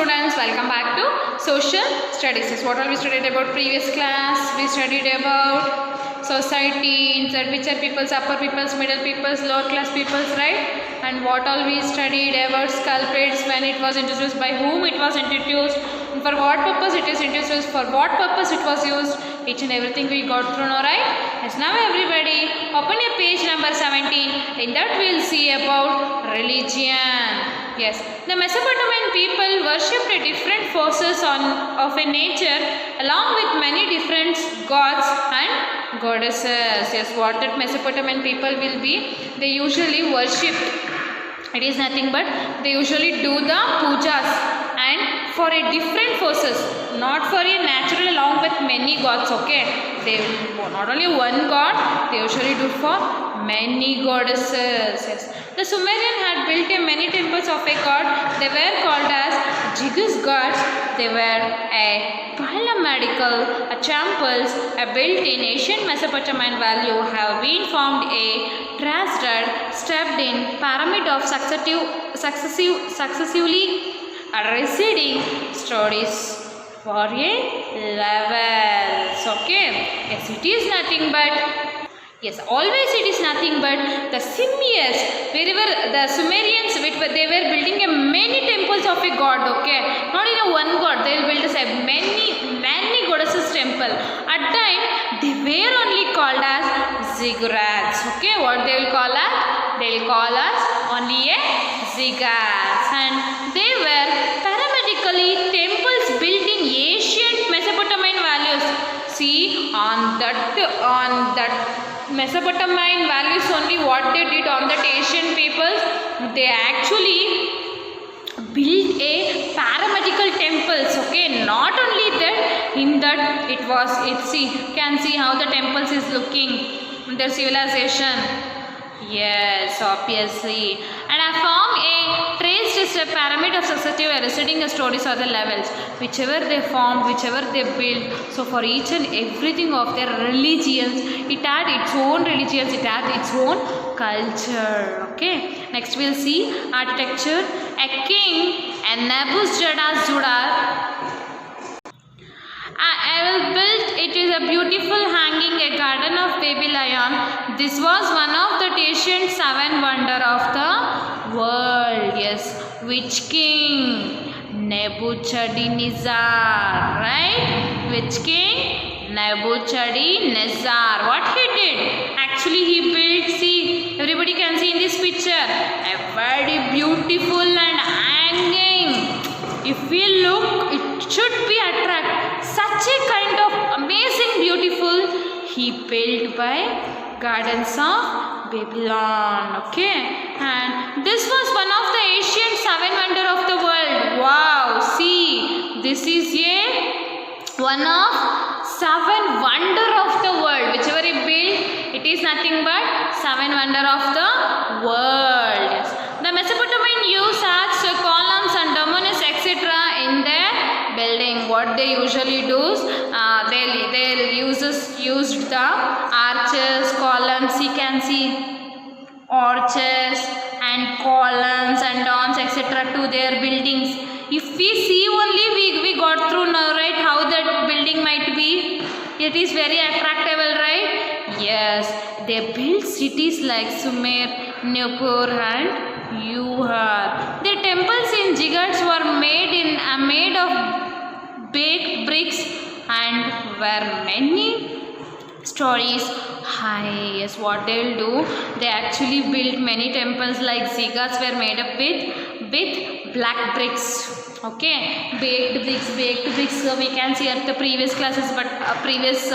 students, welcome back to social studies. This is what all we studied about previous class. We studied about society, inside which are peoples, upper peoples, middle peoples, lower class peoples, right? And what all we studied about culprits, when it was introduced, by whom it was introduced, and for what purpose it is introduced, for what purpose it was used, each and everything we got through now, right? Yes, now everybody open your page number 17. In that we will see about religion. Yes, the Mesopotamian people worshipped different forces of a nature along with many different gods and goddesses. Yes, what that Mesopotamian people will be, they usually worship. It is nothing but they usually do the pujas and for a different forces, not for a natural along with many gods. Okay, they will not only one god, they usually do for many goddesses. Yes. The Sumerian had built many temples of a god. They were called as Jigus gods. They were a pyramidal temples built in ancient Mesopotamian valley have been formed a traced stepped-in pyramid of successively receding stories for a levels. Okay, yes, it is nothing but. Yes, always it is nothing but the Simians, wherever the Sumerians, they were building many temples of a god, okay, not in a one god, they will build many goddesses temple. At time, they were only called as ziggurats, okay, what they will call as? They will call us only a ziggurats, and they were pyramidically temples built in ancient Mesopotamian valleys. See, on that Mesopotamian values only, what they did on that Asian peoples, they actually built a pyramidal temples. Okay, not only that, in that you can see how the temples is looking, their civilization. Yes, obviously. And I form a traced a pyramid of successive receding stories or the levels, whichever they formed, whichever they built. So for each and everything of their religions, it had its own religions, it had its own culture. Okay. Next we'll see architecture. A king, a Nebuchadnezzar, I will build it is a beautiful hanging a garden of Babylon. This was one of the ancient seven wonder of the world. Yes, which king? Nebuchadnezzar, right? Which king? Nebuchadnezzar. What he did? Actually he built, see, everybody can see in this picture, a very beautiful and hanging. If we look, it should be attract. Such a kind of amazing, beautiful, he built by gardens of Babylon. Okay, and this was one of the ancient seven wonder of the world. Wow, see, this is one of seven wonder of the world. Whichever he built, it is nothing but seven wonder of the world. Yes. The Mesopotamian used such columns and domes, etc. in their building. What they usually do is they used the arches, columns. You can see arches and columns and domes, etc. to their buildings. If we see only, we got through now, right? How that building might be. It is very attractable, right? Yes, they built cities like Sumer, Nippur and Uhud. The temples in ziggurats were made of baked bricks and were many stories high. Yes, what they will do, they actually built many temples like ziggurats were made up with black bricks. Okay, baked bricks. We can see at the previous classes, but previous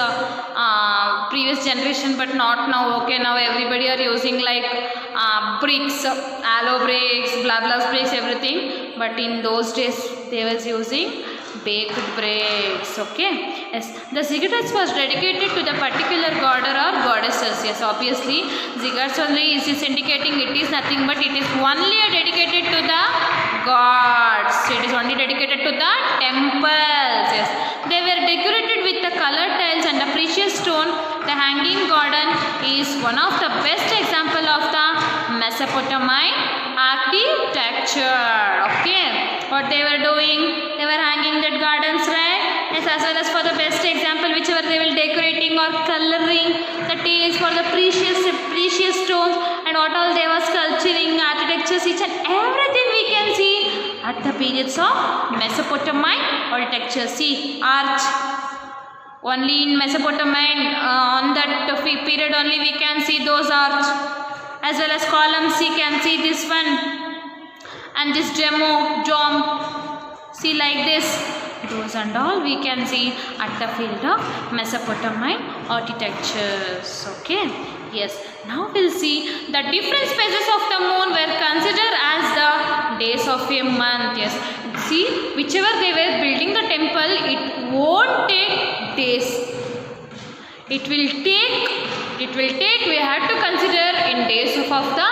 generation, but not now. Okay, now everybody are using like bricks, aloe bricks, blah bricks, everything. But in those days, they was using baked bricks. Okay, yes, the ziggurats was dedicated to the particular god or goddesses. Yes, obviously ziggurats only is indicating it is nothing but it is only dedicated to the gods. It is only dedicated to the temples. Yes, they were decorated with the colored tiles and the precious stone. The hanging garden is one of the best example of the Mesopotamian architecture. Okay, what they were doing? They were hanging that gardens, right? Yes, as well as for the best example, whichever they will decorating or coloring the tails for the precious stones, and what all they were sculpturing, architectures, each and everything we can see at the periods of Mesopotamian architecture. See, arch. Only in Mesopotamian, on that period only we can see those arch, as well as columns. You can see this one and this dome. See like this. Those and all we can see at the field of Mesopotamian architectures. Okay. Yes. Now we'll see the different phases of the moon were considered as the days of a month. Yes. See, whichever they were building the temple, it won't take days. It will take, we have to consider in days of the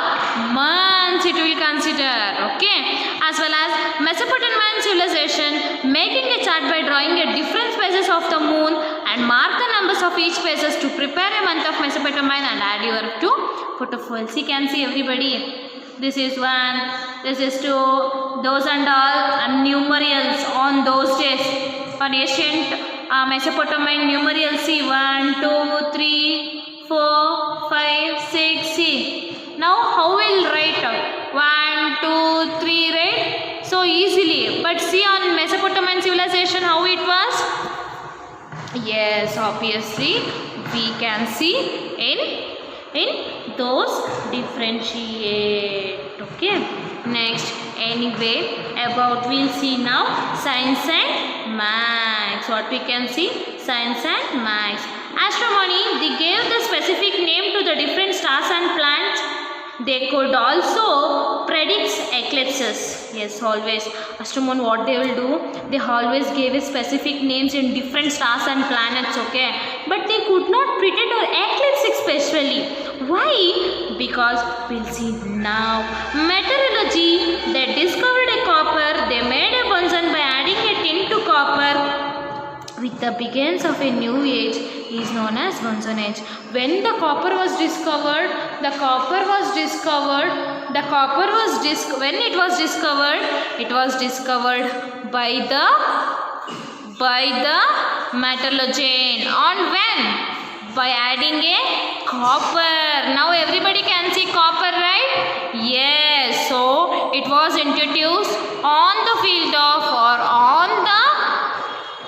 months it will consider. Okay. As well as Mesopotamian civilization, making a chart by drawing a different phases of the moon and mark the numbers of each phases to prepare a month of Mesopotamian and add your to photofolds. You can see everybody. This is 1, this is 2, those and all, and numerals on those days. On ancient Mesopotamian numerals, see 1, 2, 3, 4, 5, 6, see. Now how will write 1, 2, 3, right? So easily. But see on Mesopotamian civilization how it was? Yes, obviously we can see in those differentiate. Okay. Next, anyway, about we'll see now science and maths. What we can see? Science and maths. Astronomy, they gave the specific name to the different stars and planets. They could also predict eclipses. Yes, always. Astronomy, what they will do? They always gave specific names in different stars and planets, okay? But they could not predict an eclipse especially. Why? Because we'll see now. Meteorology, they discovered a copper. They made a Bunsen by adding a tin to copper. With the beginnings of a new age, is known as Bunsen age. When the copper was discovered, when it was discovered, it was discovered by the metallurgian. On when? By adding a copper. Now everybody can see copper, right? Yes. So it was introduced on the field of or on the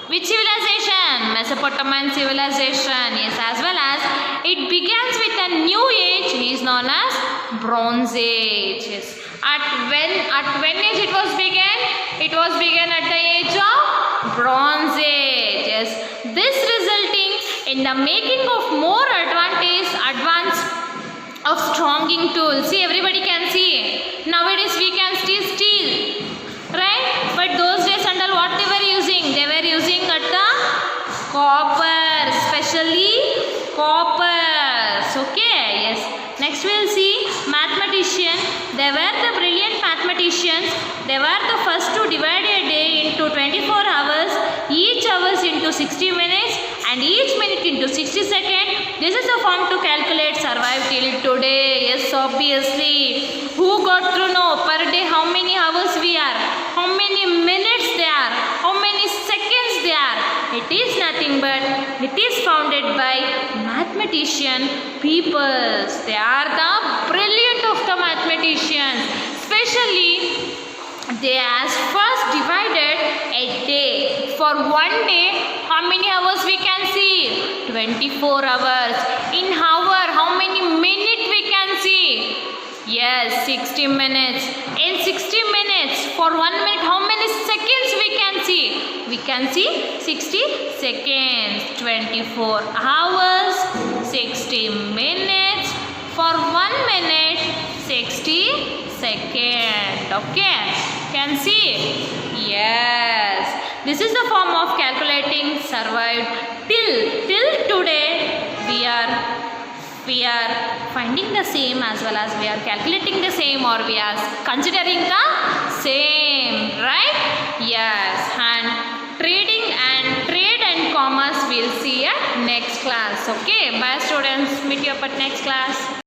which civilization? Mesopotamian civilization. Yes, as well as it begins with a new age, is known as Bronze Age. Yes. At when age it was began? It was began at the age of Bronze Age. Yes. This resulting in the making of more advance of stronging tools. See, everybody can see. Nowadays we can see steel, right? But those days and all, what they were using? They were using at the copper, especially coppers. Okay, yes. Next we'll see mathematician. They were the brilliant mathematicians. They were the first to divide a day into 24 hours, each hours into 60 minutes and each minute into 60 seconds. This is the form to calculate survive till today. Yes, obviously. Who got to know per day how many hours we are, how many minutes they are, how many seconds they are? It is nothing but it is founded by mathematician peoples. They are the brilliant of the mathematicians. Especially they as first divided a day. For one day, how many hours we can see? 24 hours. In hour, how many minutes we can see? Yes, 60 minutes. In 60 minutes, for 1 minute, how many seconds we can see? We can see 60 seconds. 24 hours, 60 minutes. For 1 minute, 60 seconds. Okay, can see? Yes. This is the form of calculating survived till today. We are finding the same as well as we are calculating the same, or we are considering the same, right? Yes. And trade and commerce we'll see at next class. Okay. Bye students. Meet you up at next class.